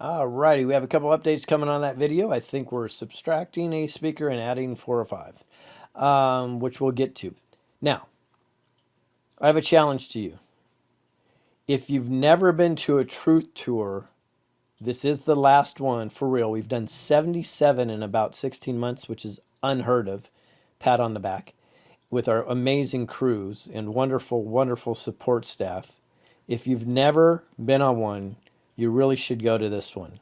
All righty, we have a couple updates coming on that video. I think we're subtracting a speaker and adding 4 or 5, which we'll get to. Now, I have a challenge to you. If you've never been to a truth tour, this is the last one for real. We've done 77 in about 16 months, which is unheard of. Pat on the back with our amazing crews and wonderful, wonderful support staff. If you've never been on one, you really should go to this one.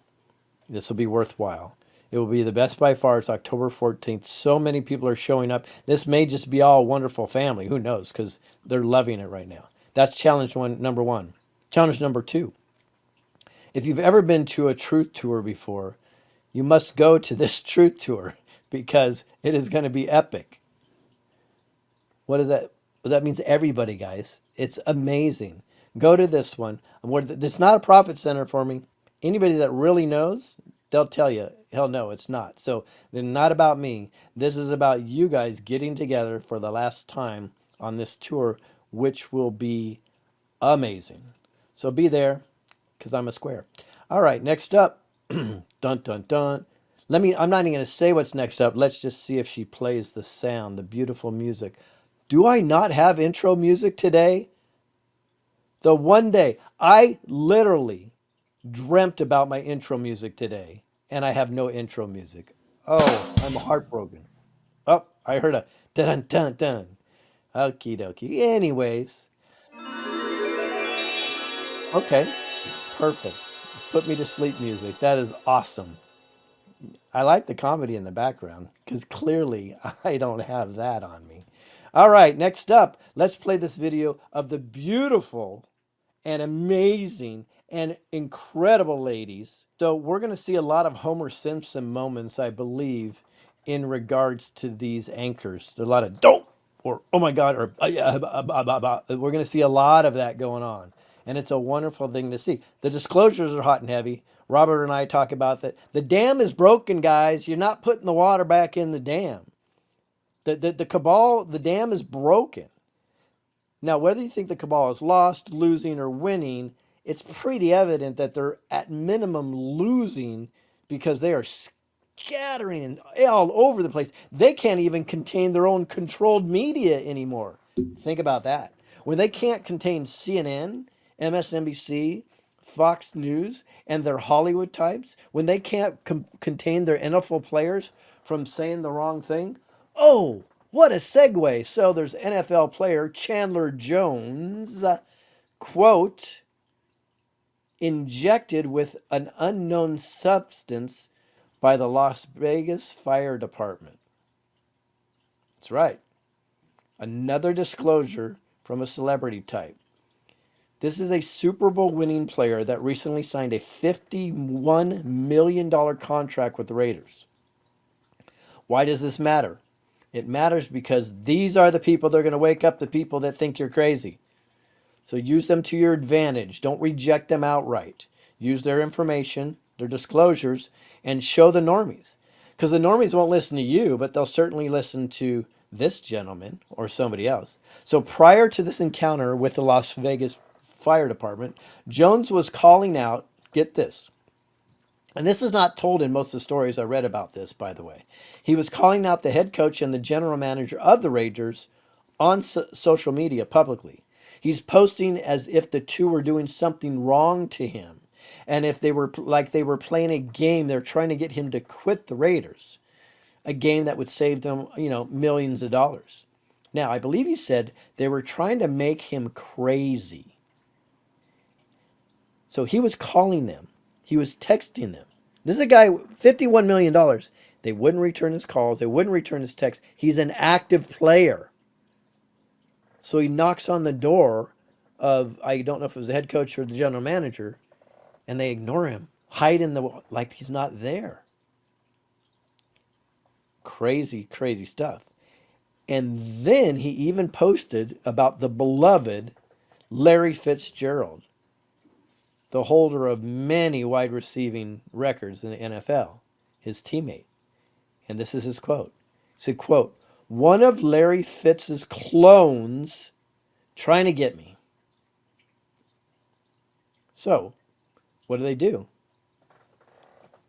This will be worthwhile. It will be the best by far. It's October 14th. So many people are showing up. This may just be all wonderful family. Who knows? Because they're loving it right now. That's number one. Challenge number two. If you've ever been to a truth tour before, you must go to this truth tour because it is going to be epic. What is that? Well, that means everybody, guys. It's amazing. Go to this one. It's not a profit center for me. Anybody that really knows, they'll tell you, hell no, it's not. So they're not about me. This is about you guys getting together for the last time on this tour, which will be amazing. So be there because I'm a square. All right, next up. Dun, dun, dun. I'm not even going to say what's next up. Let's just see if she plays the sound, the beautiful music. Do I not have intro music today? The one day I literally dreamt about my intro music today, and I have no intro music. Oh, I'm heartbroken. Oh, I heard a dun dun dun. Okie dokie. Anyways, okay, perfect. Put me to sleep music. That is awesome. I like the comedy in the background because clearly I don't have that on me. All right, next up, let's play this video of the beautiful and amazing and incredible ladies. So we're going to see a lot of Homer Simpson moments, I believe, in regards to these anchors. There's a lot of dope or oh my God or we're going to see a lot of that going on. And it's a wonderful thing to see. The disclosures are hot and heavy. Robert and I talk about that. The dam is broken, guys. You're not putting the water back in the dam. The cabal, the dam is broken. Now, whether you think the cabal is lost, losing, or winning, it's pretty evident that they're at minimum losing because they are scattering all over the place. They can't even contain their own controlled media anymore. Think about that. When they can't contain CNN, MSNBC, Fox News, and their Hollywood types, when they can't contain their NFL players from saying the wrong thing, oh, what a segue. So there's NFL player Chandler Jones, quote, injected with an unknown substance by the Las Vegas Fire Department. That's right. Another disclosure from a celebrity type. This is a Super Bowl winning player that recently signed a $51 million contract with the Raiders. Why does this matter? It matters because these are the people that are going to wake up the people that think you're crazy. So use them to your advantage. Don't reject them outright. Use their information, their disclosures, and show the normies. Because the normies won't listen to you, but they'll certainly listen to this gentleman or somebody else. So prior to this encounter with the Las Vegas Fire Department, Jones was calling out, get this, and this is not told in most of the stories I read about this, by the way. He was calling out the head coach and the general manager of the Raiders on social media publicly. He's posting as if the two were doing something wrong to him. And if they were playing a game, they're trying to get him to quit the Raiders, a game that would save them, millions of dollars. Now, I believe he said they were trying to make him crazy. So he was calling them. He was texting them. This is a guy, $51 million. They wouldn't return his calls. They wouldn't return his texts. He's an active player. So he knocks on the door of, I don't know if it was the head coach or the general manager, and they ignore him, hide in like he's not there. Crazy, crazy stuff. And then he even posted about the beloved Larry Fitzgerald, the holder of many wide receiving records in the NFL, his teammate. And this is his quote. He said, quote, one of Larry Fitz's clones trying to get me. So, what do?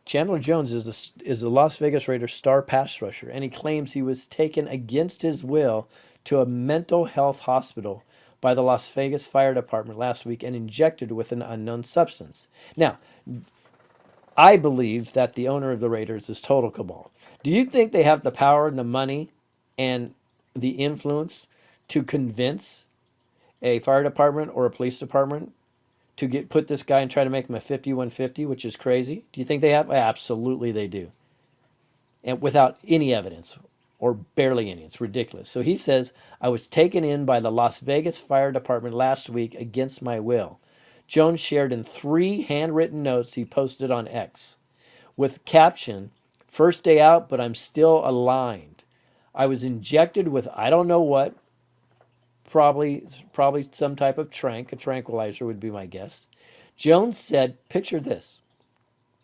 Chandler Jones is the Las Vegas Raiders star pass rusher, and he claims he was taken against his will to a mental health hospital by the Las Vegas Fire Department last week and injected with an unknown substance. Now, I believe that the owner of the Raiders is total cabal. Do you think they have the power and the money and the influence to convince a fire department or a police department to get put this guy and try to make him a 5150, which is crazy? Do you think they have? Absolutely, they do, and without any evidence or barely any. It's ridiculous. So he says, I was taken in by the Las Vegas Fire Department last week against my will. Jones shared in 3 handwritten notes he posted on X with caption, first day out, but I'm still aligned. I was injected with I don't know what, probably some type of a tranquilizer would be my guess. Jones said, picture this.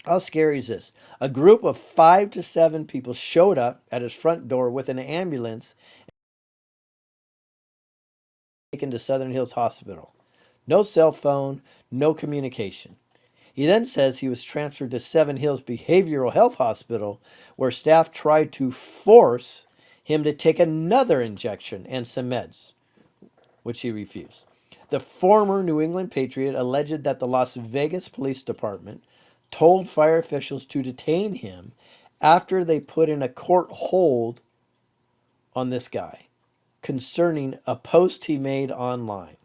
How scary is this? A group of 5 to 7 people showed up at his front door with an ambulance taken to Southern Hills Hospital. No cell phone, no communication. He then says he was transferred to Seven Hills Behavioral Health Hospital, where staff tried to force him to take another injection and some meds, which he refused. The former New England Patriot alleged that the Las Vegas Police Department told fire officials to detain him after they put in a court hold on this guy concerning a post he made online.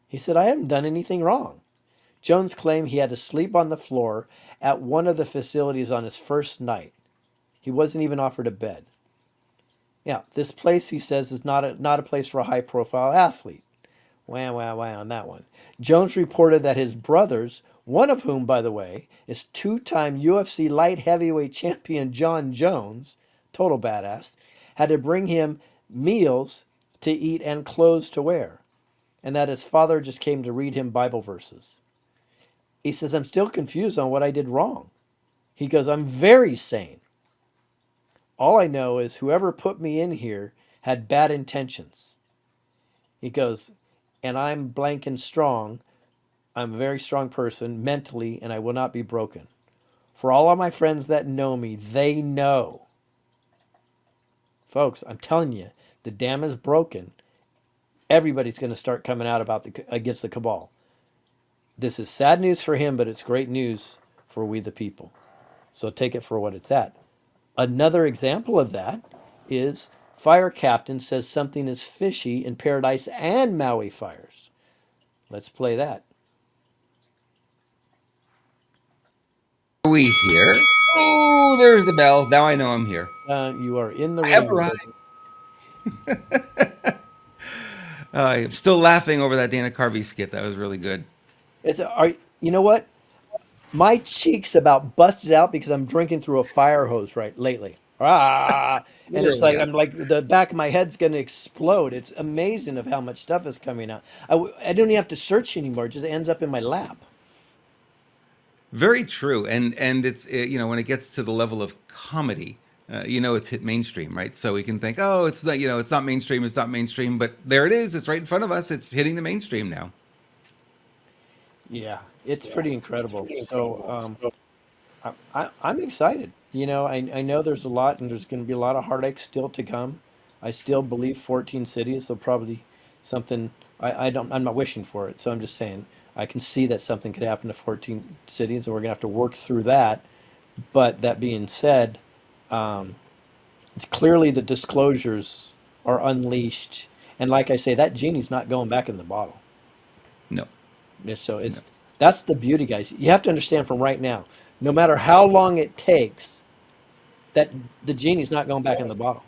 He said, I haven't done anything wrong. Jones claimed he had to sleep on the floor at one of the facilities on his first night. He wasn't even offered a bed. Yeah, this place, he says, is not a place for a high-profile athlete. Wah, wah, wah on that one. Jones reported that his brothers, one of whom, by the way, is 2-time UFC light heavyweight champion John Jones, total badass, had to bring him meals to eat and clothes to wear, and that his father just came to read him Bible verses. He says, I'm still confused on what I did wrong. He goes, I'm very sane. All I know is whoever put me in here had bad intentions. He goes, and I'm blank and strong. I'm a very strong person mentally, and I will not be broken. For all of my friends that know me, they know. Folks, I'm telling you, the dam is broken. Everybody's going to start coming out against the cabal. This is sad news for him, but it's great news for we the people. So take it for what it's at. Another example of that is fire captain says something is fishy in Paradise and Maui fires. Let's play that. Are we here? Oh, there's the bell. Now I know I'm here. You are in the I have room. arrived. I'm still laughing over that Dana Carvey skit. That was really good. You know what? My cheeks about busted out because I'm drinking through a fire hose right lately. And it's like Yeah. I'm like the back of my head's going to explode. It's amazing of how much stuff is coming out. I don't even have to search anymore. It just ends up in my lap. Very true. And it's when it gets to the level of comedy, it's hit mainstream, right? So we can think, oh, it's not it's not mainstream, it's not mainstream, but there it is. It's right in front of us. It's hitting the mainstream now. Yeah, it's pretty incredible. So I'm excited. I know there's a lot, and there's going to be a lot of heartache still to come. I still believe 14 cities. They'll probably something. I don't. I'm not wishing for it. So I'm just saying I can see that something could happen to 14 cities, and we're going to have to work through that. But that being said, clearly the disclosures are unleashed, and like I say, that genie's not going back in the bottle. No, So no. that's the beauty, guys. You have to understand from right now, no matter how long it takes, that the genie's not going back in the bottle.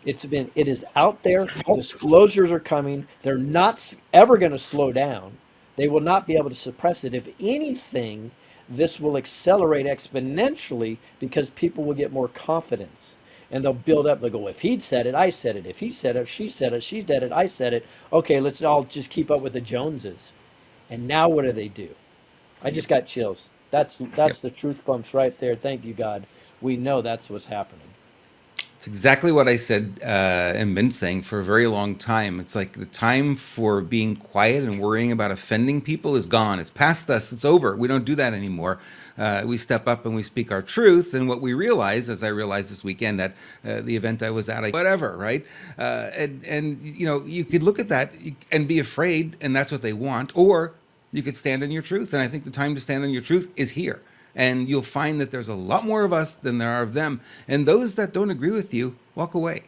It is out there. Disclosures are coming. They're not ever going to slow down. They will not be able to suppress it. If anything, this will accelerate exponentially because people will get more confidence and they'll build up. They'll go, if he said it, I said it. If he said it, she said it. She did it, I said it. Okay, let's all just keep up with the Joneses. And now what do they do? I just got chills. That's Yep. the truth bumps right there. Thank you, God. We know that's what's happening. It's exactly what I said and been saying for a very long time. It's like the time for being quiet and worrying about offending people is gone. It's past us. It's over. We don't do that anymore. We step up and we speak our truth. And what we realize, as I realized this weekend at the event I was at, whatever, right? And you know, you could look at that and be afraid, and that's what they want, or you could stand in your truth. And I think the time to stand in your truth is here. And you'll find that there's a lot more of us than there are of them. And those that don't agree with you, walk away.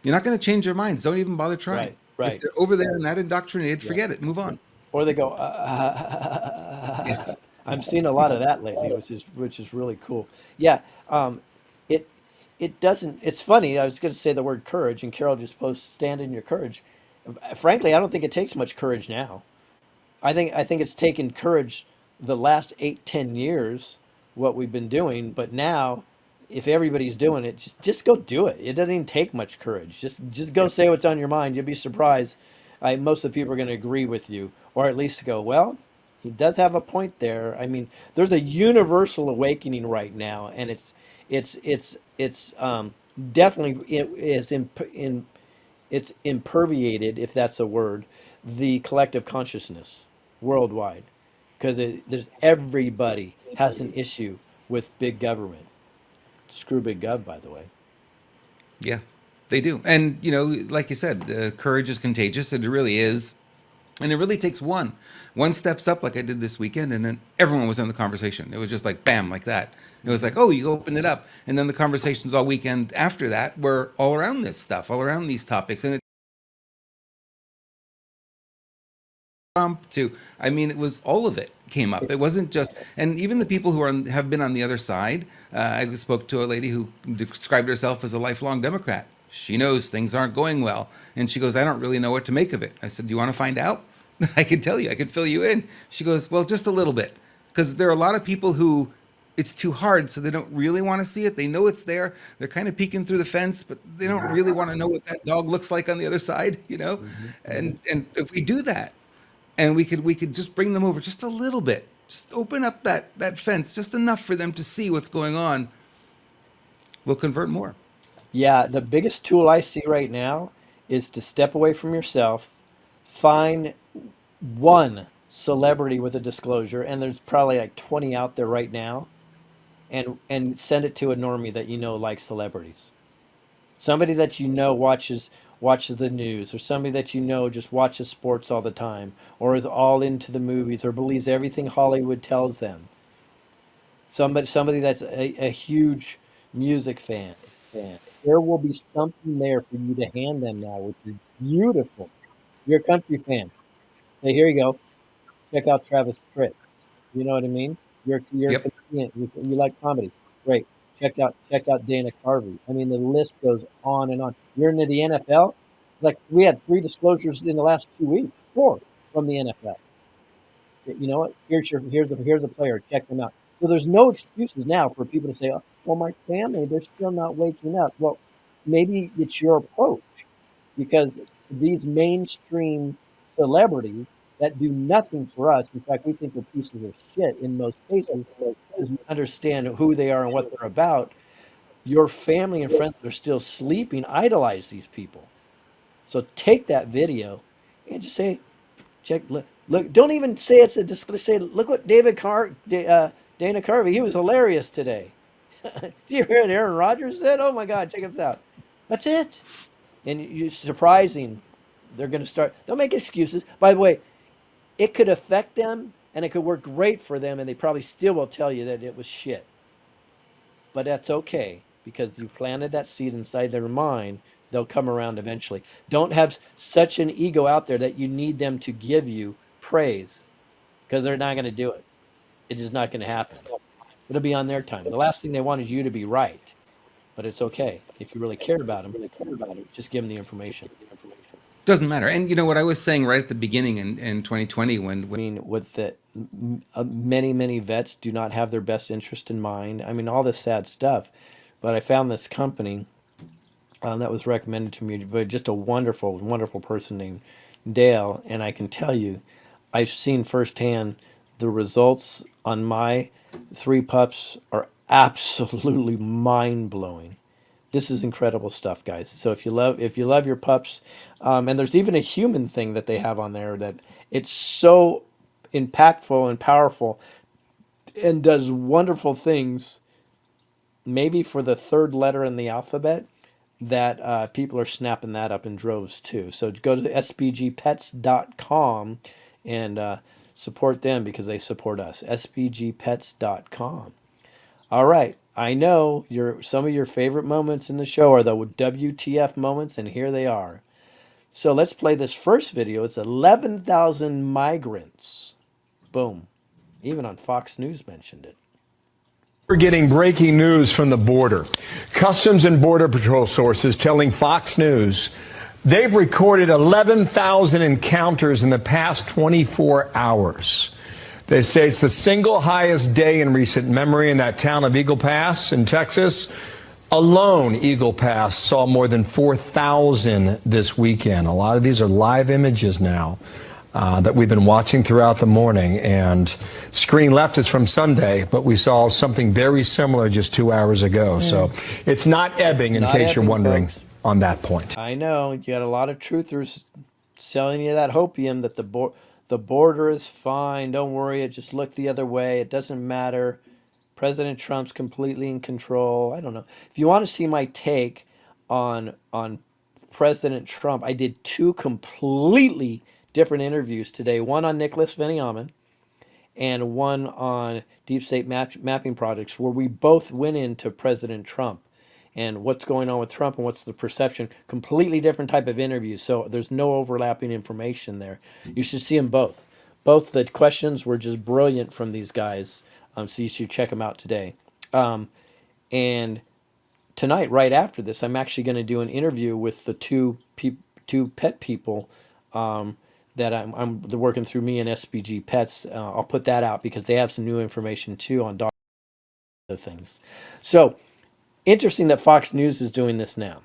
You're not going to change their minds. Don't even bother trying. Right, If right. they're over there and that indoctrinated, Yeah. forget it. Move on. Or they go, Yeah. I'm seeing a lot of that lately, which is really cool. Yeah, it it doesn't. It's funny. I was going to say the word courage, and Carol just posted, "Stand in your courage." Frankly, I don't think it takes much courage now. I think it's taken courage the last 8, 10 years what we've been doing, but now if everybody's doing it, just go do it. It doesn't even take much courage. Just go say what's on your mind. You'll be surprised. Most of the people are going to agree with you, or at least go, well, he does have a point there. I mean, there's a universal awakening right now, and it's definitely it is in it's imperviated, if that's a word, the collective consciousness worldwide, because there's everybody has an issue with big government. Screw big gov, by the way. Yeah, they do. And, you know, like you said, courage is contagious. And it really is. And it really takes one. One steps up, like I did this weekend, and then everyone was in the conversation. It was just like bam, like that. It was like, Hmm. oh, you open it up, and then the conversations all weekend after that were all around this stuff, all around these topics, and it Trump to, I mean, it was all of it came up. It wasn't just, and even the people who have been on the other side. I spoke to a lady who described herself as a lifelong Democrat. She knows things aren't going well, and she goes, I don't really know what to make of it. I said, do you want to find out? I could tell you. I could fill you in. She goes, well, just a little bit, because there are a lot of people who it's too hard, so they don't really want to see it. They know it's there. They're kind of peeking through the fence, but they don't Hmm. really want to know what that dog looks like on the other side, you know? Hmm. Hmm. And if we do that, and we could just bring them over just a little bit, just open up that fence just enough for them to see what's going on, we'll convert more. Yeah, the biggest tool I see right now is to step away from yourself, find one celebrity with a disclosure, and there's probably like 20 out there right now, and send it to a normie that you know likes celebrities. Somebody that you know watches the news, or somebody that you know just watches sports all the time, or is all into the movies, or believes everything Hollywood tells them. Somebody that's a huge music fan. There will be something there for you to hand them now, which is beautiful. You're a country fan. Hey, here you go. Check out Travis Tritt. You know what I mean? You're a Yep. comedian. You like comedy. Great. Check out Dana Carvey. I mean, the list goes on and on. You're into the NFL. Like we had 3 disclosures in the last 2 weeks, 4 from the NFL. You know what? Here's a player. Check them out. So there's no excuses now for people to say, "Oh, well, my family, they're still not waking up." Well, maybe it's your approach, because these mainstream celebrities that do nothing for us. In fact, we think they're pieces of shit in most cases because we understand who they are and what they're about. Your family and friends that are still sleeping idolize these people. So take that video and just say, check, look. Don't even say it's a disclosure. Say, look what Dana Carvey. He was hilarious today. Did you hear what Aaron Rodgers said? Oh my God, check this out. That's it. And you surprising. They're going to start. They'll make excuses. By the way, it could affect them, and it could work great for them, and they probably still will tell you that it was shit. But that's okay because you planted that seed inside their mind. They'll come around eventually. Don't have such an ego out there that you need them to give you praise, because they're not going to do it. It is not going to happen. It'll be on their time. The last thing they want is you to be right, but it's okay. If you really care about them, just give them the information. Doesn't matter. And you know what I was saying right at the beginning in 2020 when I mean, with the many vets do not have their best interest in mind. I mean, all this sad stuff. But I found this company that was recommended to me, but just a wonderful person named Dale. And I can tell you, I've seen firsthand the results on my 3 pups are absolutely mind blowing. This is incredible stuff, guys. So if you love your pups, and there's even a human thing that they have on there that it's so impactful and powerful and does wonderful things, maybe for the third letter in the alphabet, that people are snapping that up in droves too. So go to sbgpets.com and support them because they support us. sbgpets.com. All right. I know some of your favorite moments in the show are the WTF moments, and here they are. So let's play this first video. It's 11,000 migrants. Boom. Even on Fox News mentioned it. We're getting breaking news from the border. Customs and Border Patrol sources telling Fox News they've recorded 11,000 encounters in the past 24 hours. They say it's the single highest day in recent memory in that town of Eagle Pass in Texas. Alone, Eagle Pass saw more than 4,000 this weekend. A lot of these are live images now that we've been watching throughout the morning. And screen left is from Sunday, but we saw something very similar just 2 hours ago. So it's not ebbing, in case you're wondering, folks, on that point. I know you got a lot of truthers selling you that hopium that the border is fine. Don't worry. It just looked the other way. It doesn't matter. President Trump's completely in control. I don't know. If you want to see my take on President Trump, I did two completely different interviews today. One on Nicholas Veniamin and one on Deep State Mapping Projects, where we both went into President Trump and what's going on with Trump and what's the perception. Completely different type of interviews, so there's no overlapping information there. You should see them both. Both the questions were just brilliant from these guys, so you should check them out today. And tonight, right after this, I'm actually going to do an interview with the two pet people that they're working through me and SBG Pets. I'll put that out because they have some new information too on dog other things. So interesting that Fox News is doing this now,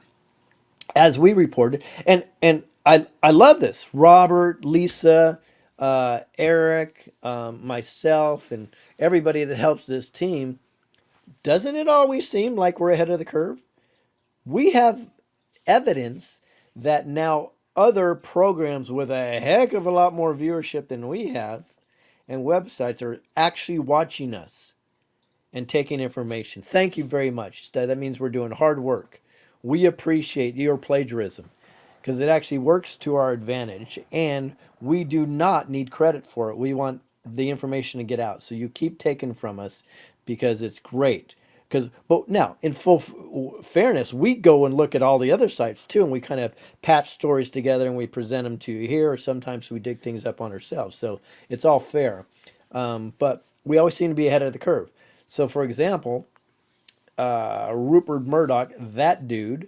as we reported, and I love this. Robert, Lisa, Eric, myself, and everybody that helps this team. Doesn't it always seem like we're ahead of the curve? We have evidence that now other programs with a heck of a lot more viewership than we have and websites are actually watching us and taking information. Thank you very much. That means we're doing hard work. We appreciate your plagiarism because it actually works to our advantage, and we do not need credit for it. We want the information to get out. So you keep taking from us because it's great. But now, in full fairness, we go and look at all the other sites too, and we kind of patch stories together and we present them to you here, or sometimes we dig things up on ourselves. So it's all fair. But we always seem to be ahead of the curve. So, for example, Rupert Murdoch, that dude,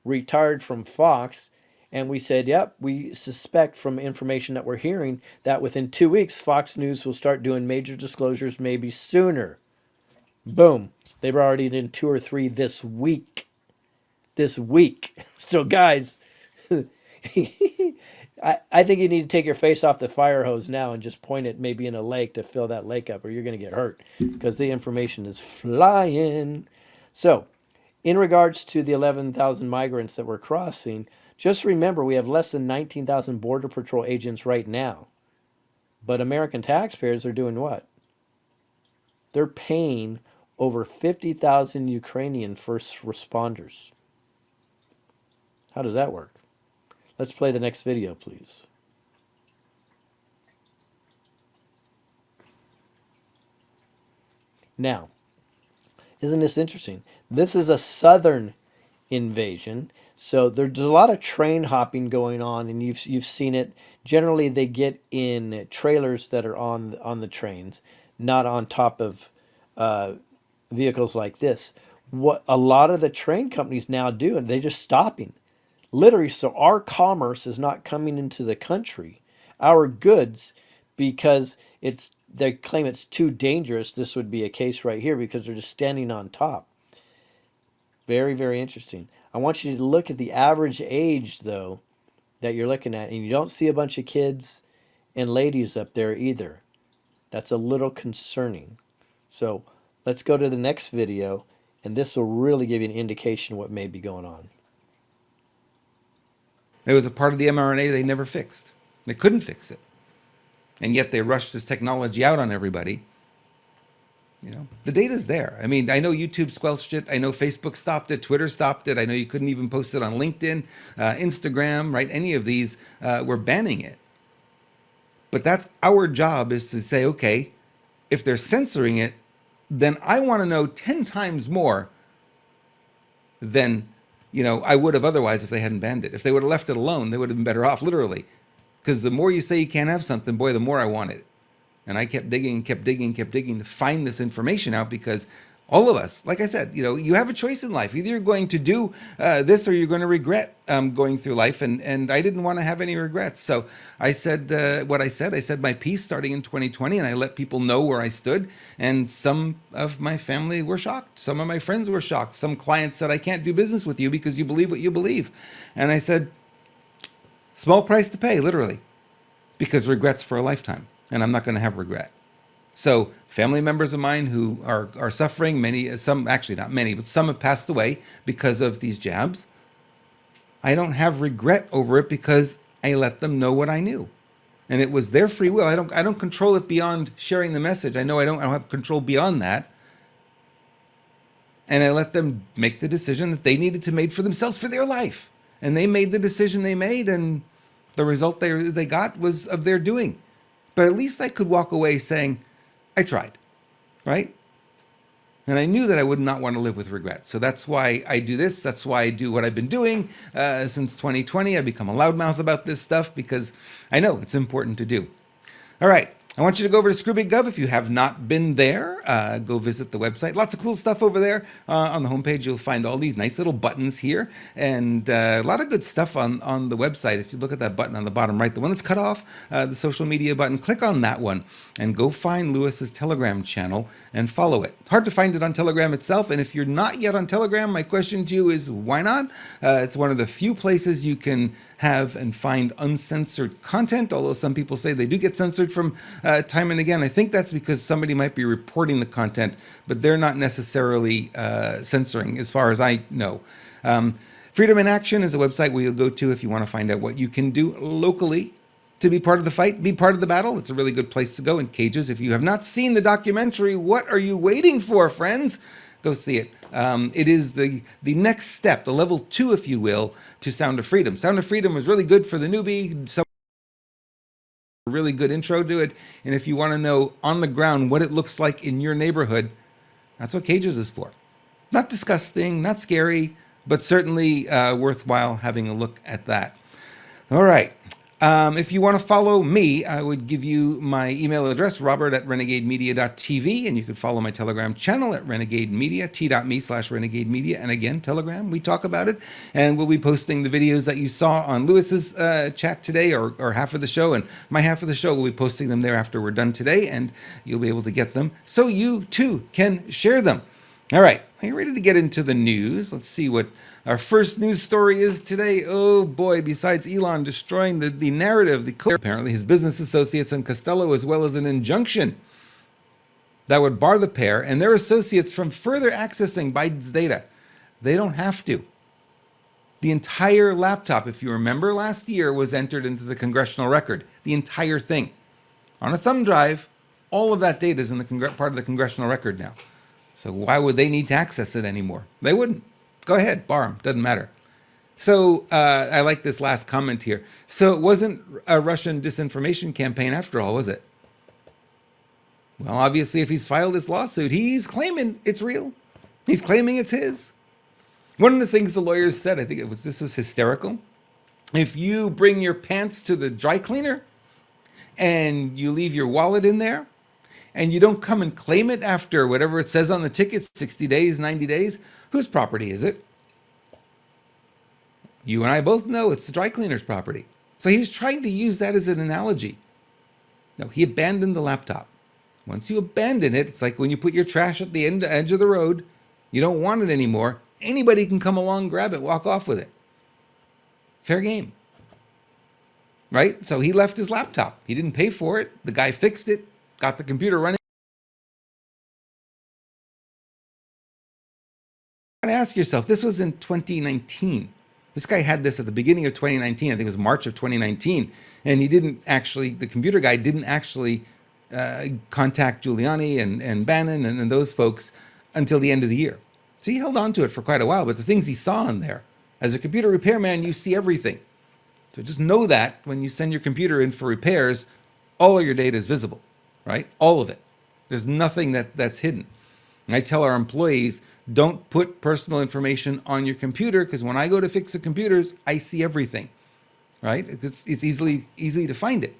retired from Fox, and we said, yep, we suspect from information that we're hearing that within 2 weeks, Fox News will start doing major disclosures, maybe sooner. Boom. They've already done 2 or 3 this week. This week. So, guys, I think you need to take your face off the fire hose now and just point it maybe in a lake to fill that lake up, or you're going to get hurt because the information is flying. So, in regards to the 11,000 migrants that we're crossing, just remember we have less than 19,000 Border Patrol agents right now. But American taxpayers are doing what? They're paying over 50,000 Ukrainian first responders. How does that work? Let's play the next video, please. Now, isn't this interesting? This is a southern invasion, so there's a lot of train hopping going on, and you've seen it. Generally, they get in trailers that are on the trains, not on top of vehicles like this. What a lot of the train companies now do, and they're just stopping. Literally, so our commerce is not coming into the country, our goods, because they claim it's too dangerous. This would be a case right here because they're just standing on top. Very, very interesting. I want you to look at the average age, though, that you're looking at, and you don't see a bunch of kids and ladies up there either. That's a little concerning. So let's go to the next video And this will really give you an indication what may be going on. There was a part of the mRNA they never fixed. They couldn't fix it. And yet they rushed this technology out on everybody. You know, the data's there. I mean, I know YouTube squelched it. I know Facebook stopped it. Twitter stopped it. I know you couldn't even post it on LinkedIn, Instagram, right? Any of these were banning it. But that's our job, is to say, okay, if they're censoring it, then I want to know 10 times more than, you know, I would have otherwise if they hadn't banned it. If they would have left it alone, they would have been better off, literally. Because the more you say you can't have something, boy, the more I want it. And I kept digging, kept digging, kept digging to find this information out, because all of us, like I said, you know, you have a choice in life. Either you're going to do this, or you're going to regret going through life. And I didn't want to have any regrets. So I said what I said. I said my piece starting in 2020, and I let people know where I stood. And some of my family were shocked. Some of my friends were shocked. Some clients said, I can't do business with you because you believe what you believe. And I said, small price to pay, literally, because regrets for a lifetime. And I'm not going to have regret. So family members of mine who are suffering, some, actually not many, but some have passed away because of these jabs. I don't have regret over it because I let them know what I knew. And it was their free will. I don't control it beyond sharing the message. I know I don't have control beyond that. And I let them make the decision that they needed to make for themselves, for their life. And they made the decision they made, and the result they got was of their doing. But at least I could walk away saying, I tried, right? And I knew that I would not want to live with regret. So that's why I do this. That's why I do what I've been doing since 2020. I've become a loudmouth about this stuff because I know it's important to do. All right. I want you to go over to ScrewBigGov. If you have not been there, go visit the website. Lots of cool stuff over there. On the homepage, you'll find all these nice little buttons here, and a lot of good stuff on the website. If you look at that button on the bottom right, the one that's cut off, the social media button, click on that one and go find Lewis's Telegram channel and follow it. Hard to find it on Telegram itself, and if you're not yet on Telegram, my question to you is, why not? It's one of the few places you can have and find uncensored content, although some people say they do get censored from time and again. I think that's because somebody might be reporting the content, but they're not necessarily censoring, as far as I know. Freedom in Action is a website where you'll go to if you want to find out what you can do locally to be part of the fight, be part of the battle. It's a really good place to go. In Cages, if you have not seen the documentary, what are you waiting for, friends? Go see it. It is the next step, the level 2, if you will, to Sound of Freedom. Sound of Freedom was really good for the newbie. So a really good intro to it. And if you want to know on the ground what it looks like in your neighborhood, that's what Cages is for. Not disgusting, not scary, but certainly worthwhile having a look at that. All right. If you want to follow me, I would give you my email address, robert@renegademedia.tv, and you can follow my Telegram channel at Renegade Media, t.me/Renegade Media. And again, Telegram, we talk about it, and we'll be posting the videos that you saw on Lewis's chat today, or half of the show, and my half of the show, we'll be posting them there after we're done today, and you'll be able to get them so you too can share them. All right, are you ready to get into the news? Let's see what our first news story is today. Oh boy, besides Elon destroying the narrative, apparently his business associates and Costello, as well as an injunction that would bar the pair and their associates from further accessing Biden's data. They don't have to. The entire laptop, if you remember last year, was entered into the congressional record. The entire thing. On a thumb drive, all of that data is in the part of the congressional record now. So why would they need to access it anymore? They wouldn't. Go ahead, bar them. Doesn't matter. So I like this last comment here. So it wasn't a Russian disinformation campaign after all, was it? Well, obviously, if he's filed this lawsuit, he's claiming it's real. He's claiming it's his. One of the things the lawyers said, I think this was hysterical. If you bring your pants to the dry cleaner and you leave your wallet in there, and you don't come and claim it after whatever it says on the ticket, 60 days, 90 days, whose property is it? You and I both know it's the dry cleaner's property. So he was trying to use that as an analogy. No, he abandoned the laptop. Once you abandon it, it's like when you put your trash at the edge of the road, you don't want it anymore. Anybody can come along, grab it, walk off with it. Fair game. Right? So he left his laptop. He didn't pay for it. The guy fixed it. Got the computer running. to ask yourself, this was in 2019. This guy had this at the beginning of 2019. I think it was March of 2019. And he didn't actually, the computer guy didn't actually contact Giuliani and Bannon and those folks until the end of the year. So he held on to it for quite a while. But the things he saw in there, as a computer repairman, you see everything. So just know that when you send your computer in for repairs, all of your data is visible, right? All of it. There's nothing that's hidden. And I tell our employees, don't put personal information on your computer, because when I go to fix the computers, I see everything, right? It's easy to find it.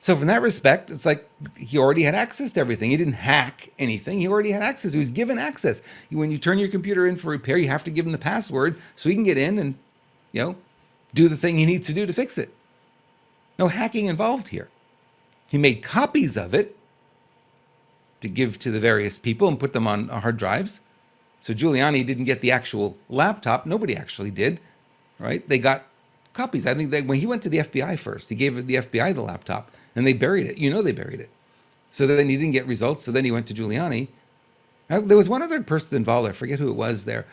So from that respect, it's like he already had access to everything. He didn't hack anything. He already had access. He was given access. When you turn your computer in for repair, you have to give him the password so he can get in and, do the thing he needs to do to fix it. No hacking involved here. He made copies of it to give to the various people and put them on hard drives. So Giuliani didn't get the actual laptop. Nobody actually did, right? They got copies. I think when he went to the FBI first, he gave the FBI the laptop and they buried it. They buried it. So then he didn't get results. So then he went to Giuliani. There was one other person involved. I forget who it was there,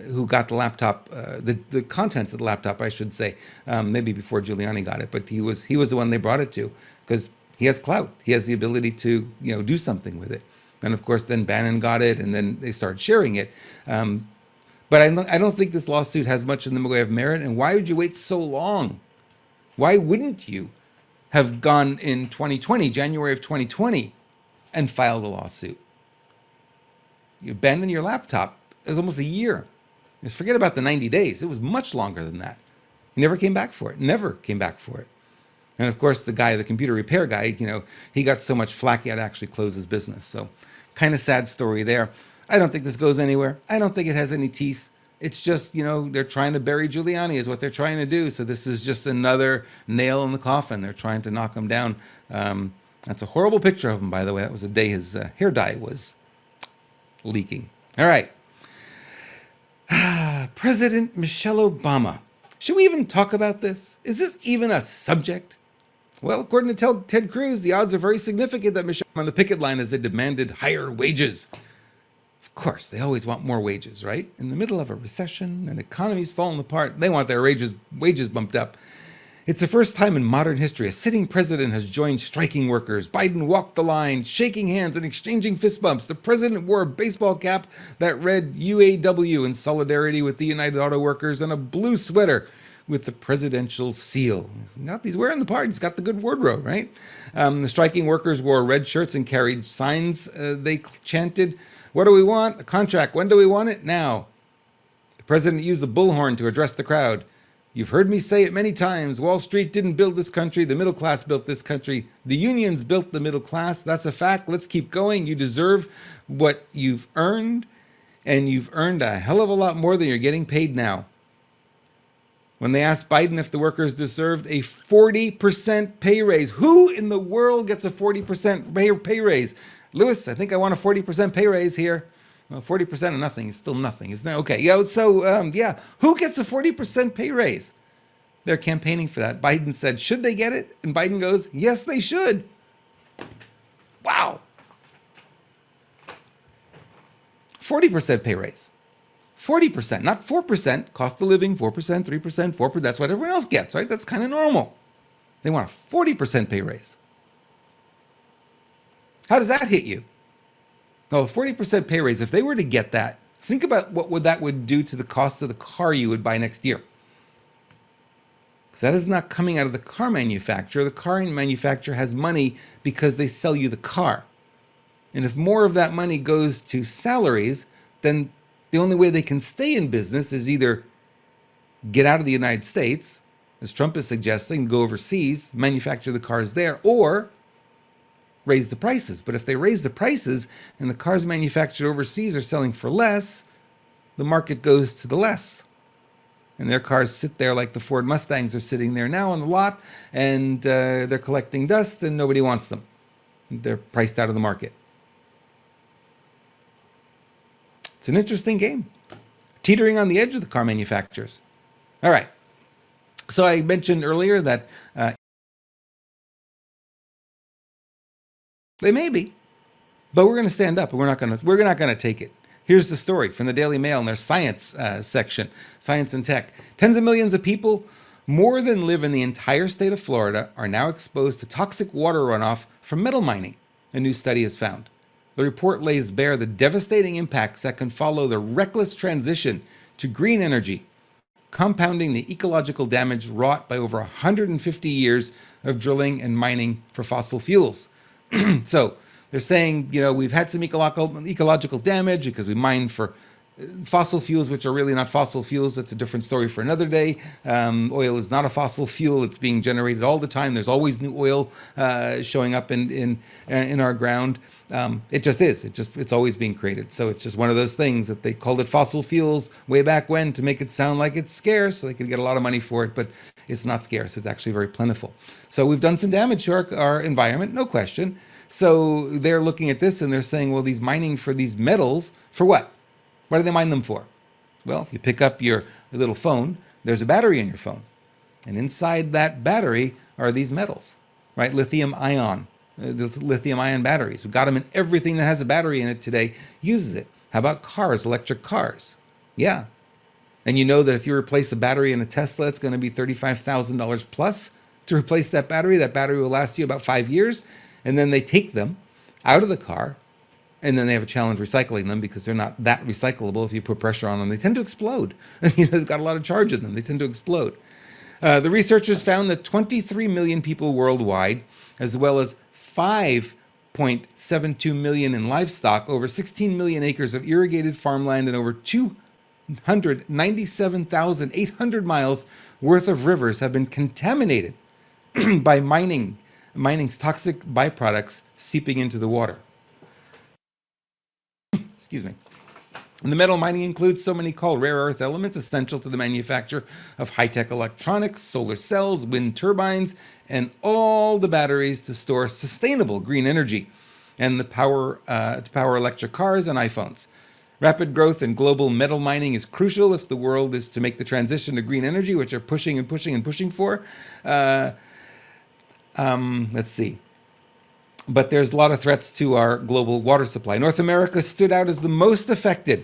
who got the laptop, the contents of the laptop, I should say, maybe before Giuliani got it. But he was the one they brought it to, because he has clout. He has the ability to do something with it. And of course, then Bannon got it, and then they started sharing it. But I don't think this lawsuit has much in the way of merit. And why would you wait so long? Why wouldn't you have gone in 2020, January of 2020, and filed a lawsuit? You abandon your laptop. It was almost a year. Just forget about the 90 days. It was much longer than that. He never came back for it. Never came back for it. And of course, the computer repair guy, he got so much flack he had to actually close his business. So kind of sad story there. I don't think this goes anywhere. I don't think it has any teeth. It's just, they're trying to bury Giuliani is what they're trying to do. So this is just another nail in the coffin. They're trying to knock him down. That's a horrible picture of him, by the way. That was the day his hair dye was leaking. All right. President Michelle Obama. Should we even talk about this? Is this even a subject? Well, according to Ted Cruz, the odds are very significant that Michelle on the picket line as they demanded higher wages. Of course, they always want more wages, right? In the middle of a recession and economy's falling apart, they want their wages bumped up. It's the first time in modern history a sitting president has joined striking workers. Biden walked the line, shaking hands and exchanging fist bumps. The president wore a baseball cap that read UAW in solidarity with the United Auto Workers and a blue sweater with the presidential seal. He's wearing the part. He's got the good wardrobe, right? The striking workers wore red shirts and carried signs. They chanted, "What do we want? A contract. When do we want it? Now." The president used the bullhorn to address the crowd. "You've heard me say it many times. Wall Street didn't build this country. The middle class built this country. The unions built the middle class. That's a fact. Let's keep going. You deserve what you've earned, and you've earned a hell of a lot more than you're getting paid now." When they asked Biden if the workers deserved a 40% pay raise, who in the world gets a 40% pay raise? Lewis, I think I want a 40% pay raise here. Well, 40% of nothing is still nothing, isn't it? Okay, who gets a 40% pay raise? They're campaigning for that. Biden said, should they get it? And Biden goes, yes, they should. Wow. 40% pay raise. 40%, not 4%. Cost of living, 4%, 3%, 4%. That's what everyone else gets, right? That's kind of normal. They want a 40% pay raise. How does that hit you? No, a 40% pay raise, if they were to get that, think about what that would do to the cost of the car you would buy next year. Because that is not coming out of the car manufacturer. The car manufacturer has money because they sell you the car. And if more of that money goes to salaries, then the only way they can stay in business is either get out of the United States, as Trump is suggesting, go overseas, manufacture the cars there, or raise the prices. But if they raise the prices and the cars manufactured overseas are selling for less, the market goes to the less. And their cars sit there like the Ford Mustangs are sitting there now on the lot, and they're collecting dust and nobody wants them. They're priced out of the market. It's an interesting game. Teetering on the edge of the car manufacturers. All right. So I mentioned earlier that they may be, but we're going to stand up and we're not going to take it. Here's the story from the Daily Mail in their science section, science and tech. Tens of millions of people, more than live in the entire state of Florida, are now exposed to toxic water runoff from metal mining, a new study has found. The report lays bare the devastating impacts that can follow the reckless transition to green energy, compounding the ecological damage wrought by over 150 years of drilling and mining for fossil fuels. So they're saying, we've had some ecological damage because we mine for fossil fuels, which are really not fossil fuels. That's a different story for another day. Oil is not a fossil fuel. It's being generated all the time. There's always new oil showing up in our ground. It just is. It's always being created. So it's just one of those things that they called it fossil fuels way back when to make it sound like it's scarce, so they could get a lot of money for it. But it's not scarce. It's actually very plentiful. So we've done some damage to our environment, no question. So they're looking at this and they're saying, well, these mining for these metals, for what? What do they mine them for? Well, if you pick up your little phone, there's a battery in your phone. And inside that battery are these metals, right? Lithium ion, the lithium ion batteries. We've got them in everything that has a battery in it today uses it. How about cars, electric cars? Yeah. And you know that if you replace a battery in a Tesla, it's going to be $35,000 plus to replace that battery. That battery will last you about 5 years. And then they take them out of the car, and then they have a challenge recycling them because they're not that recyclable. If you put pressure on them, they tend to explode. They've got a lot of charge in them. They tend to explode. The researchers found that 23 million people worldwide, as well as 5.72 million in livestock, over 16 million acres of irrigated farmland, and over 297,800 miles worth of rivers have been contaminated by mining's toxic byproducts seeping into the water. Excuse me. And the metal mining includes so many called rare earth elements essential to the manufacture of high-tech electronics, solar cells, wind turbines, and all the batteries to store sustainable green energy and the power to power electric cars and iPhones. Rapid growth in global metal mining is crucial if the world is to make the transition to green energy, which are pushing and pushing and pushing for. Let's see. But there's a lot of threats to our global water supply. North America stood out as the most affected,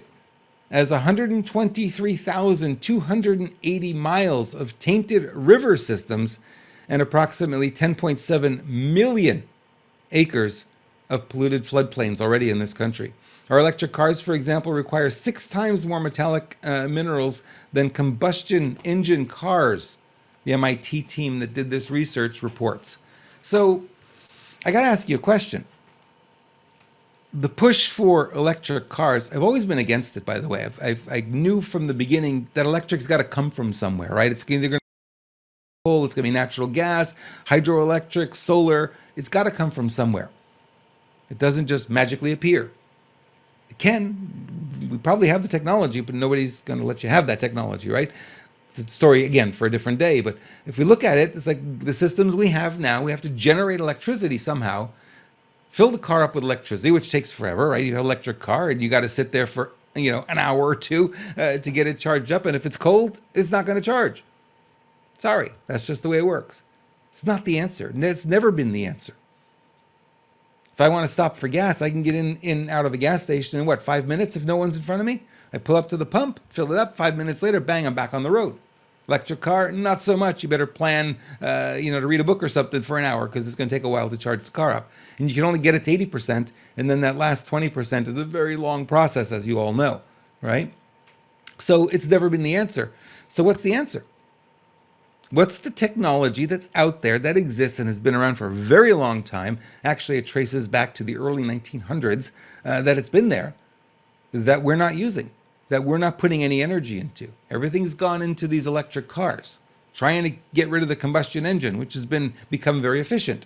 as 123,280 miles of tainted river systems and approximately 10.7 million acres of polluted floodplains already in this country. Our electric cars, for example, require 6 times more metallic minerals than combustion engine cars, the MIT team that did this research reports. So I got to ask you a question. The push for electric cars, I've always been against it, by the way. I knew from the beginning that electric's got to come from somewhere, right? It's either going to be coal, it's going to be natural gas, hydroelectric, solar. It's got to come from somewhere. It doesn't just magically appear. It can. We probably have the technology, but nobody's going to let you have that technology, right? It's a story, again, for a different day. But if we look at it, it's like the systems we have now, we have to generate electricity somehow, fill the car up with electricity, which takes forever, right? You have an electric car and you got to sit there for, an hour or two to get it charged up. And if it's cold, it's not going to charge. Sorry, that's just the way it works. It's not the answer. It's never been the answer. If I want to stop for gas, I can get in out of a gas station in 5 minutes if no one's in front of me? I pull up to the pump, fill it up, 5 minutes later, bang, I'm back on the road. Electric car, not so much. You better plan, to read a book or something for an hour because it's going to take a while to charge the car up. And you can only get it to 80%, and then that last 20% is a very long process, as you all know, right? So it's never been the answer. So what's the answer? What's the technology that's out there that exists and has been around for a very long time? Actually, it traces back to the early 1900s that it's been there, that we're not using, that we're not putting any energy into. Everything's gone into these electric cars, trying to get rid of the combustion engine, which has become very efficient.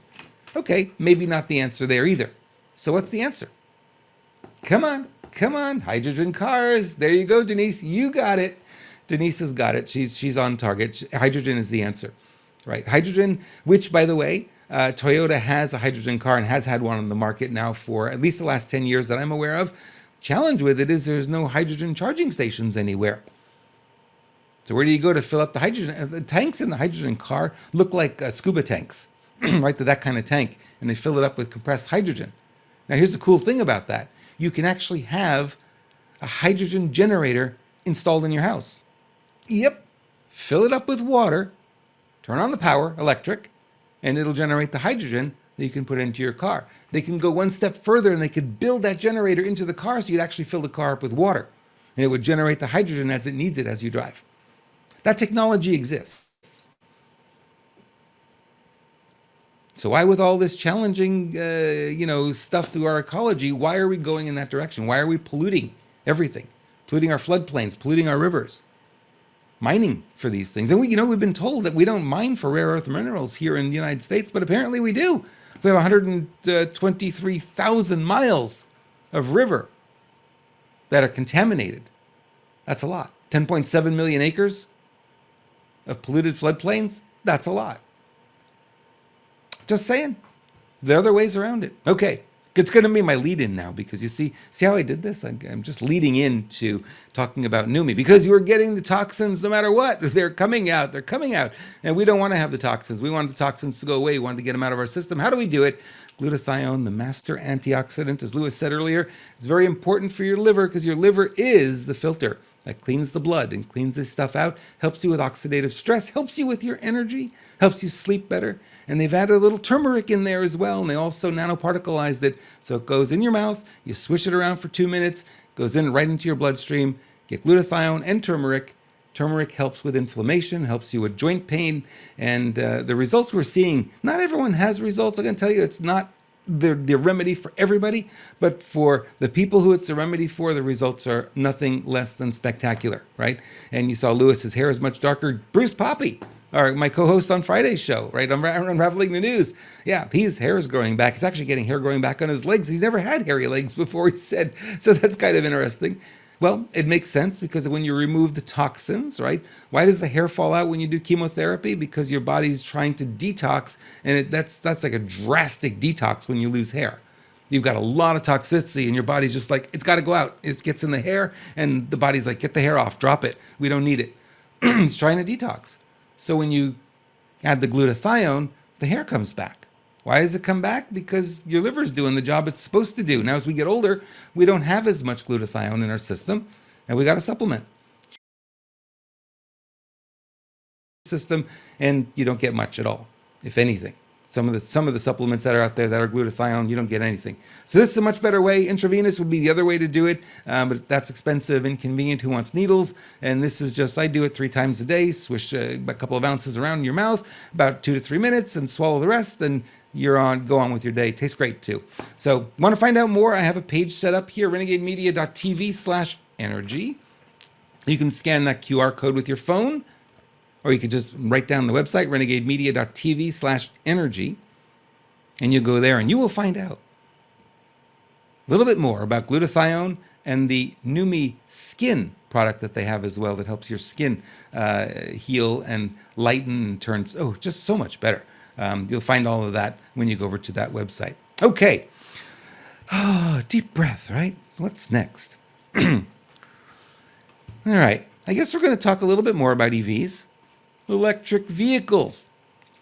Okay, maybe not the answer there either. So what's the answer? Come on, hydrogen cars. There you go, Denise, you got it. Denise has got it. She's on target. Hydrogen is the answer, right? Hydrogen, which, by the way, Toyota has a hydrogen car and has had one on the market now for at least the last 10 years that I'm aware of. Challenge with it is there's no hydrogen charging stations anywhere. So where do you go to fill up the hydrogen? The tanks in the hydrogen car look like scuba tanks, right? That kind of tank, and they fill it up with compressed hydrogen. Now, here's the cool thing about that. You can actually have a hydrogen generator installed in your house. Yep. Fill it up with water, turn on the power, electric, and it'll generate the hydrogen that you can put into your car. They can go one step further and they could build that generator into the car so you'd actually fill the car up with water. And it would generate the hydrogen as it needs it as you drive. That technology exists. So why, with all this challenging, stuff through our ecology, why are we going in that direction? Why are we polluting everything? Polluting our floodplains, polluting our rivers, mining for these things. And we've been told that we don't mine for rare earth minerals here in the United States, but apparently we do. We have 123,000 miles of river that are contaminated. That's a lot. 10.7 million acres of polluted floodplains. That's a lot. Just saying. There are other ways around it. Okay. It's going to be my lead-in now, because you see how I did this? I'm just leading into talking about Neumi, because you are getting the toxins no matter what. They're coming out. They're coming out. And we don't want to have the toxins. We want the toxins to go away. We want to get them out of our system. How do we do it? Glutathione, the master antioxidant, as Lewis said earlier, is very important for your liver, because your liver is the filter that cleans the blood and cleans this stuff out, helps you with oxidative stress, helps you with your energy, helps you sleep better. And they've added a little turmeric in there as well, and they also nanoparticleized it, so it goes in your mouth, you swish it around for 2 minutes, goes in right into your bloodstream. Get glutathione and turmeric. Turmeric helps with inflammation, helps you with joint pain, and the results we're seeing, not everyone has results. I can tell you it's not the remedy for everybody, but for the people who it's the remedy for, the results are nothing less than spectacular, right? And you saw Lewis's hair is much darker. Bruce Poppy, or my co-host on Friday's show, right? Unraveling the News. Yeah, his hair is growing back. He's actually getting hair growing back on his legs. He's never had hairy legs before, he said. So that's kind of interesting. Well, it makes sense, because when you remove the toxins, right? Why does the hair fall out when you do chemotherapy? Because your body's trying to detox, and that's like a drastic detox when you lose hair. You've got a lot of toxicity, and your body's just like, it's got to go out. It gets in the hair, and the body's like, get the hair off, drop it. We don't need it. It's trying to detox. So when you add the glutathione, the hair comes back. Why does it come back? Because your liver's doing the job it's supposed to do. Now, as we get older, we don't have as much glutathione in our system, and we got to supplement system, and you don't get much at all, if anything. Some of the supplements that are out there that are glutathione, you don't get anything. So this is a much better way. Intravenous would be the other way to do it, but that's expensive, inconvenient. Who wants needles? And this is just, I do it 3 times a day. Swish a couple of ounces around your mouth, about 2 to 3 minutes, and swallow the rest, and go on with your day. Tastes great too. So want to find out more? I have a page set up here, renegademedia.tv/energy. You can scan that QR code with your phone, or you could just write down the website, renegademedia.tv/energy, and you go there and you will find out a little bit more about glutathione and the Neumi skin product that they have as well, that helps your skin heal and lighten and turns, just so much better. You'll find all of that when you go over to that website. Okay. Deep breath, right? What's next? All right. I guess we're going to talk a little bit more about EVs. Electric vehicles.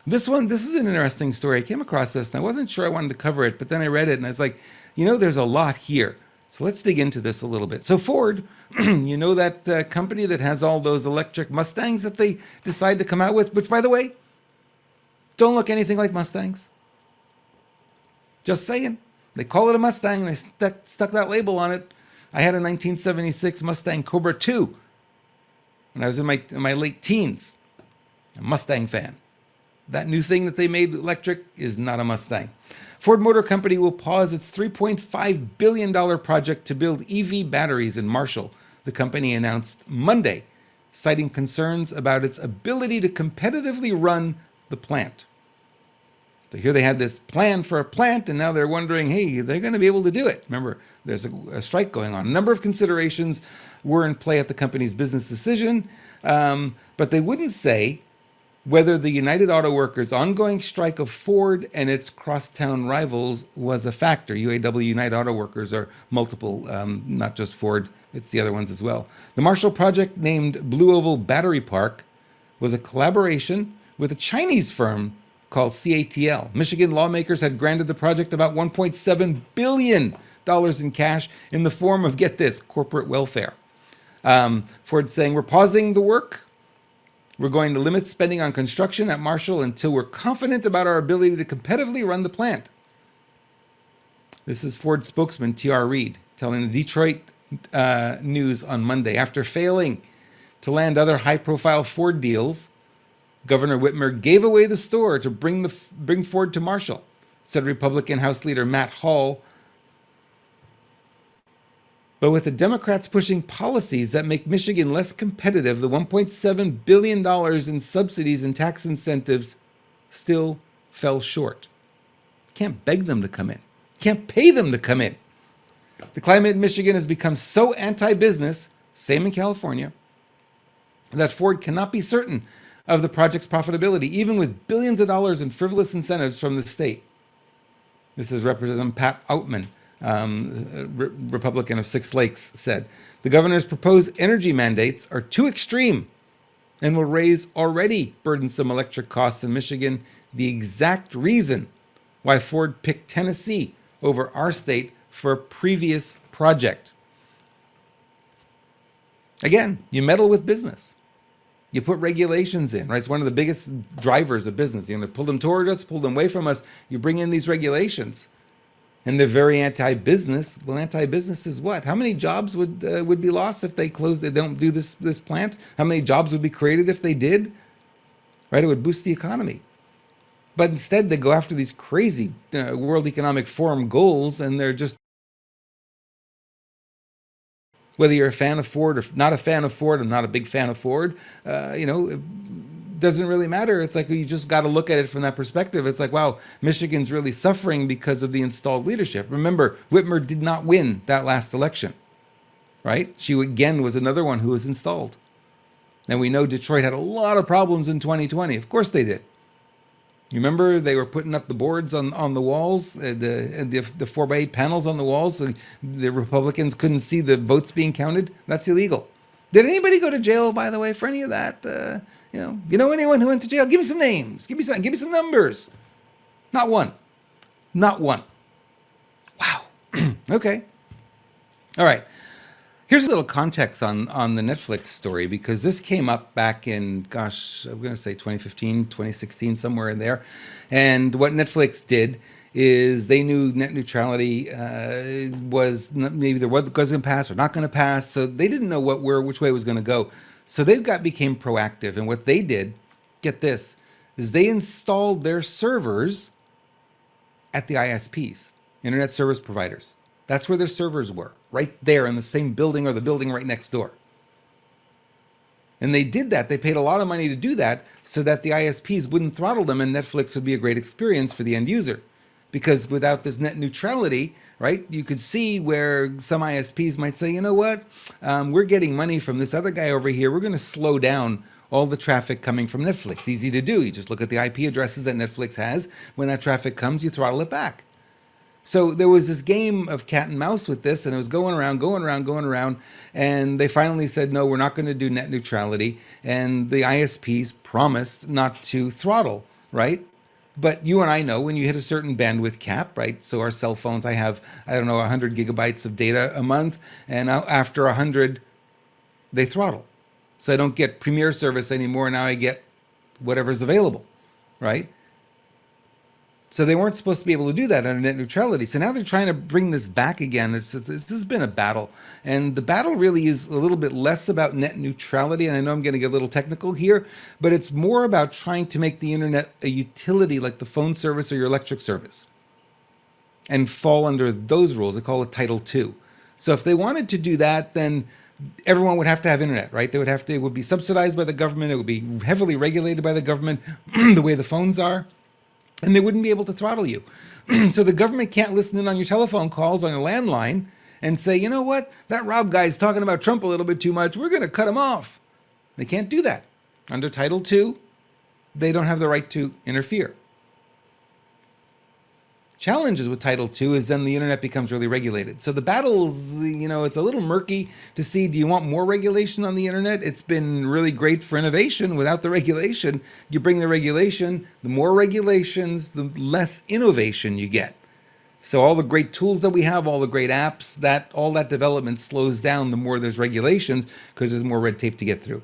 This is an interesting story. I came across this and I wasn't sure I wanted to cover it, but then I read it and I was like, there's a lot here. So let's dig into this a little bit. So Ford, that company that has all those electric Mustangs that they decide to come out with, which, by the way, don't look anything like Mustangs. Just saying. They call it a Mustang and they stuck that label on it. I had a 1976 Mustang Cobra II when I was in my late teens. A Mustang fan. That new thing that they made electric is not a Mustang. Ford Motor Company will pause its $3.5 billion project to build EV batteries in Marshall, the company announced Monday, citing concerns about its ability to competitively run the plant. So here they had this plan for a plant, and now they're wondering, hey, they're going to be able to do it. Remember, there's a strike going on. A number of considerations were in play at the company's business decision, but they wouldn't say whether the United Auto Workers' ongoing strike of Ford and its crosstown rivals was a factor. UAW, United Auto Workers, are multiple, not just Ford, it's the other ones as well. The Marshall project, named Blue Oval Battery Park, was a collaboration with a Chinese firm called C.A.T.L. Michigan lawmakers had granted the project about $1.7 billion dollars in cash in the form of, get this, corporate welfare. Ford saying, we're pausing the work. We're going to limit spending on construction at Marshall until we're confident about our ability to competitively run the plant. This is Ford spokesman T.R. Reid telling the Detroit News on Monday. After failing to land other high-profile Ford deals, Governor Whitmer gave away the store to bring Ford to Marshall, said Republican House Leader Matt Hall. But with the Democrats pushing policies that make Michigan less competitive, the $1.7 billion in subsidies and tax incentives still fell short. You can't beg them to come in. You can't pay them to come in. The climate in Michigan has become so anti-business, same in California, that Ford cannot be certain of the project's profitability, even with billions of dollars in frivolous incentives from the state. This is Representative Pat Outman, Republican of Six Lakes, said. The governor's proposed energy mandates are too extreme and will raise already burdensome electric costs in Michigan, the exact reason why Ford picked Tennessee over our state for a previous project. Again, you meddle with business. You put regulations in, right? It's one of the biggest drivers of business. You're going to pull them toward us, pull them away from us. You bring in these regulations. And they're very anti-business. Well, anti-business is what? How many jobs would be lost if they close? They don't do this plant. How many jobs would be created if they did? Right? It would boost the economy. But instead, they go after these crazy World Economic Forum goals, and they're just, whether you're a fan of Ford or not a fan of Ford, I'm not a big fan of Ford. It doesn't really matter. It's like you just got to look at it from that perspective. It's like, wow, Michigan's really suffering because of the installed leadership. Remember, Whitmer did not win that last election, right? She again was another one who was installed. And we know Detroit had a lot of problems in 2020. Of course they did. You remember they were putting up the boards on the walls, the 4x8 panels on the walls, so the Republicans couldn't see the votes being counted? That's illegal. Did anybody go to jail, by the way, for any of that? You know anyone who went to jail? Give me some names. Give me some numbers. Not one. Not one. Wow. Okay. All right. Here's a little context on the Netflix story, because this came up back in, gosh, I'm going to say 2015, 2016, somewhere in there. And what Netflix did is they knew net neutrality was maybe there was going to pass or not going to pass. So they didn't know which way it was going to go. So they became proactive. And what they did, get this, is they installed their servers at the ISPs, Internet Service Providers. That's where their servers were, right there in the same building or the building right next door. And they did that. They paid a lot of money to do that so that the ISPs wouldn't throttle them and Netflix would be a great experience for the end user. Because without this net neutrality, right, you could see where some ISPs might say, you know what, we're getting money from this other guy over here. We're going to slow down all the traffic coming from Netflix. Easy to do. You just look at the IP addresses that Netflix has. When that traffic comes, you throttle it back. So there was this game of cat and mouse with this, and it was going around, and they finally said, no, we're not going to do net neutrality. And the ISPs promised not to throttle, right? But you and I know when you hit a certain bandwidth cap, right? So our cell phones, I have, 100 gigabytes of data a month, and after 100, they throttle. So I don't get Premier service anymore. Now I get whatever's available, right? So they weren't supposed to be able to do that under net neutrality. So now they're trying to bring this back again. This has been a battle. And the battle really is a little bit less about net neutrality. And I know I'm going to get a little technical here, but it's more about trying to make the internet a utility like the phone service or your electric service and fall under those rules. They call it Title II. So if they wanted to do that, then everyone would have to have internet, right? It would be subsidized by the government. It would be heavily regulated by the government the way the phones are. And they wouldn't be able to throttle you. So the government can't listen in on your telephone calls on your landline and say, you know what, that Rob guy's talking about Trump a little bit too much. We're going to cut him off. They can't do that. Under Title II, they don't have the right to interfere. Challenges with Title II is then the internet becomes really regulated. So the battles, it's a little murky to see, do you want more regulation on the internet? It's been really great for innovation. Without the regulation, you bring the regulation, the more regulations, the less innovation you get. So all the great tools that we have, all the great apps, that all that development slows down the more there's regulations because there's more red tape to get through.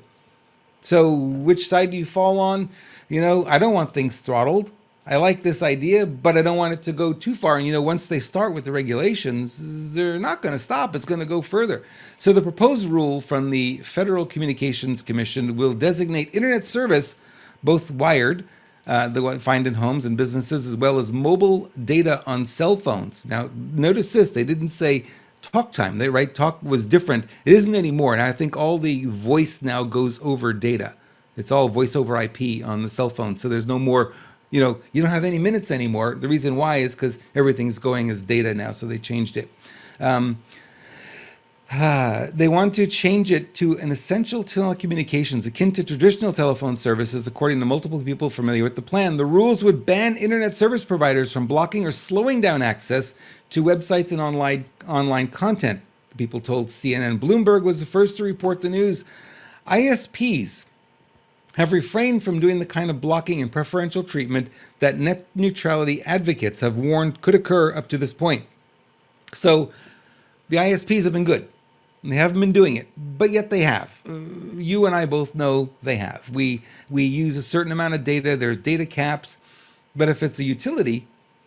So which side do you fall on? I don't want things throttled. I like this idea, but I don't want it to go too far. And once they start with the regulations, they're not going to stop. It's going to go further. So the proposed rule from the Federal Communications Commission will designate internet service, both wired, the one find in homes and businesses, as well as mobile data on cell phones. Now, notice this, they didn't say talk time. Talk was different. It isn't anymore. And I think all the voice now goes over data. It's all voice over IP on the cell phone. So there's no more, you don't have any minutes anymore. The reason why is because everything's going as data now. So they changed it. They want to change it to an essential telecommunications akin to traditional telephone services, according to multiple people familiar with the plan. The rules would ban internet service providers from blocking or slowing down access to websites and online content. The people told CNN. Bloomberg was the first to report the news. ISPs have refrained from doing the kind of blocking and preferential treatment that net neutrality advocates have warned could occur up to this point. So the ISPs have been good. They haven't been doing it, but yet they have. You and I both know they have. We use a certain amount of data. There's data caps, but if it's a utility,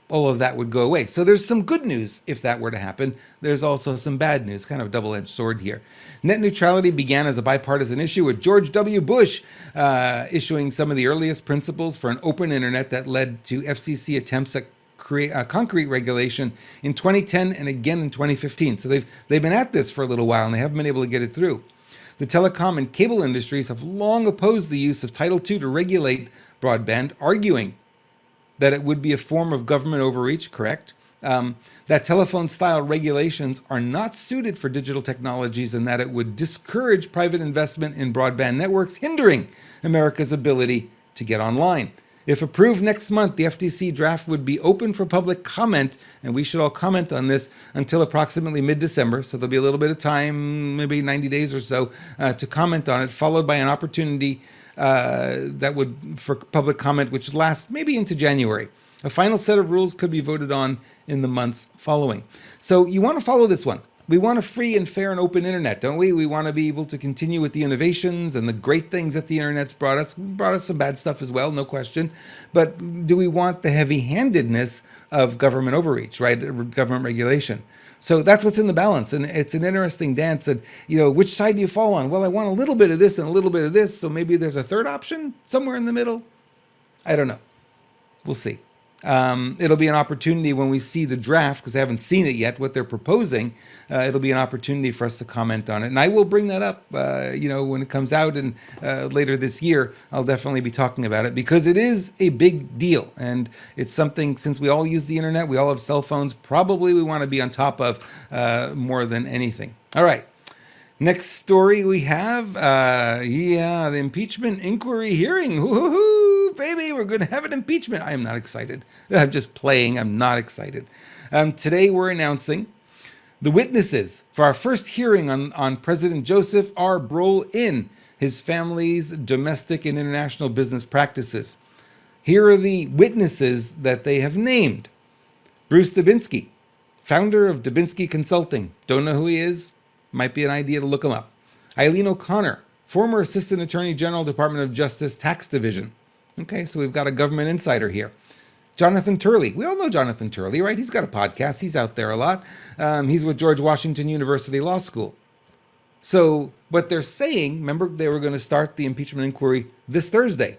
all of that would go away. So there's some good news if that were to happen. There's also some bad news, kind of a double-edged sword here. Net neutrality began as a bipartisan issue with George W. Bush issuing some of the earliest principles for an open internet that led to FCC attempts at create a concrete regulation in 2010 and again in 2015. So they've been at this for a little while and they haven't been able to get it through. The telecom and cable industries have long opposed the use of Title II to regulate broadband, arguing that it would be a form of government overreach, correct? That telephone-style regulations are not suited for digital technologies and that it would discourage private investment in broadband networks, hindering America's ability to get online. If approved next month, the FTC draft would be open for public comment, and we should all comment on this until approximately mid-December. So there'll be a little bit of time, maybe 90 days or so, to comment on it, followed by an opportunity that would for public comment, which lasts maybe into January. A final set of rules could be voted on in the months following. So you want to follow this one. We want a free and fair and open internet, don't we? We want to be able to continue with the innovations and the great things that the internet's brought us. Brought us some bad stuff as well, no question. But do we want the heavy-handedness of government overreach, right? Government regulation. So that's what's in the balance. And it's an interesting dance. And, which side do you fall on? Well, I want a little bit of this and a little bit of this. So maybe there's a third option somewhere in the middle. I don't know. We'll see. It'll be an opportunity when we see the draft, because I haven't seen it yet, what they're proposing. It'll be an opportunity for us to comment on it. And I will bring that up, when it comes out and later this year. I'll definitely be talking about it because it is a big deal. And it's something, since we all use the internet, we all have cell phones, probably we want to be on top of more than anything. All right. Next story we have, the impeachment inquiry hearing. Woohoo, baby, we're going to have an impeachment. I am not excited. I'm just playing. I'm not excited. Today we're announcing the witnesses for our first hearing on President Joseph R. Brolin, his family's domestic and international business practices. Here are the witnesses that they have named. Bruce Dubinsky, founder of Dubinsky Consulting. Don't know who he is? Might be an idea to look him up. Eileen O'Connor, former Assistant Attorney General, Department of Justice, Tax Division. Okay, so we've got a government insider here. Jonathan Turley. We all know Jonathan Turley, right? He's got a podcast. He's out there a lot. He's with George Washington University Law School. So what they're saying, remember, they were going to start the impeachment inquiry this Thursday.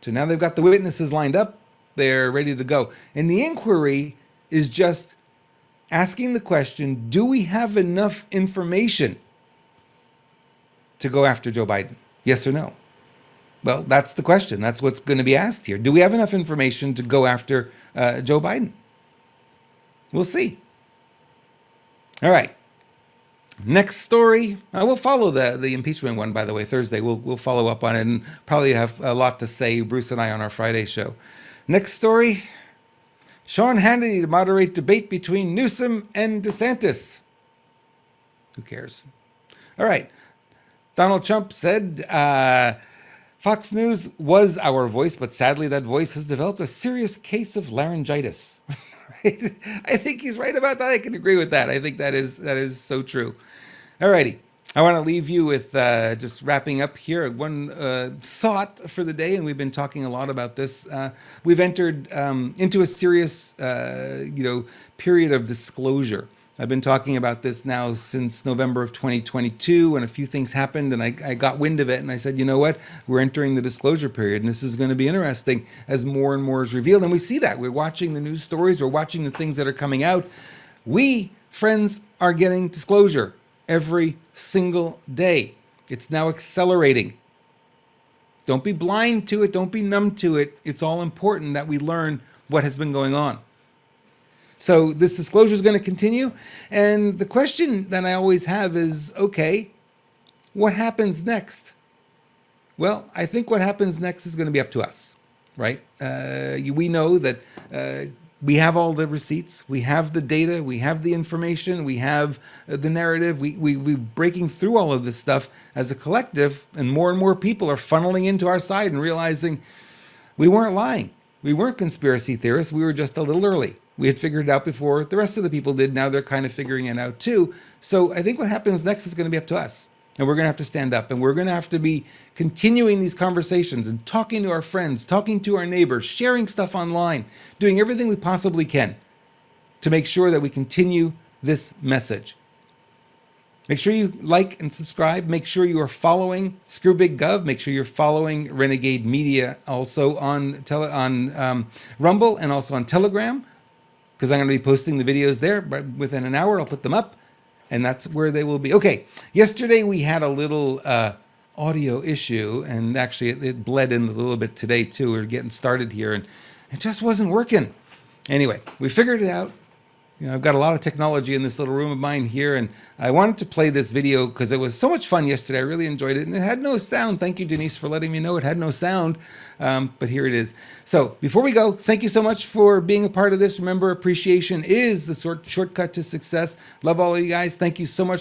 So now they've got the witnesses lined up. They're ready to go. And the inquiry is just asking the question, do we have enough information to go after Joe Biden? Yes or no? Well, that's the question. That's what's going to be asked here. Do we have enough information to go after Joe Biden? We'll see. All right. Next story. We'll follow the impeachment one, by the way, Thursday. We'll follow up on it and probably have a lot to say, Bruce and I, on our Friday show. Next story. Sean Hannity to moderate debate between Newsom and DeSantis. Who cares? All right. Donald Trump said, Fox News was our voice, but sadly that voice has developed a serious case of laryngitis. I think he's right about that. I can agree with that. I think that is so true. Alrighty. I want to leave you with just wrapping up here one thought for the day, and we've been talking a lot about this. We've entered into a serious, period of disclosure. I've been talking about this now since November of 2022 when a few things happened and I got wind of it and I said, you know what, we're entering the disclosure period and this is going to be interesting as more and more is revealed. And we see that. We're watching the news stories, we're watching the things that are coming out. We, friends, are getting disclosure every single day. It's now accelerating. Don't be blind to it. Don't be numb to it. It's all important that we learn what has been going on. So this disclosure is going to continue. And the question that I always have is, okay, what happens next? Well, I think what happens next is going to be up to us, right? We know that we have all the receipts, we have the data, we have the information, we have the narrative. We're breaking through all of this stuff as a collective, and more people are funneling into our side and realizing we weren't lying. We weren't conspiracy theorists. We were just a little early. We had figured it out before the rest of the people did. Now they're kind of figuring it out too. So I think what happens next is going to be up to us. And we're going to have to stand up, and we're going to have to be continuing these conversations and talking to our friends, talking to our neighbors, sharing stuff online, doing everything we possibly can to make sure that we continue this message. Make sure you like and subscribe. Make sure you are following Screw Big Gov. Make sure you're following Renegade Media also on Rumble and also on Telegram, because I'm going to be posting the videos there. But within an hour, I'll put them up, and that's where they will be. Okay, yesterday we had a little audio issue, and actually it bled in a little bit today too. We're getting started here, and it just wasn't working. Anyway, we figured it out. I've got a lot of technology in this little room of mine here, and I wanted to play this video because it was so much fun yesterday. I really enjoyed it, and it had no sound. Thank you, Denise, for letting me know it had no sound, but here it is. So before we go, thank you so much for being a part of this. Remember, appreciation is the shortcut to success. Love all of you guys. Thank you so much.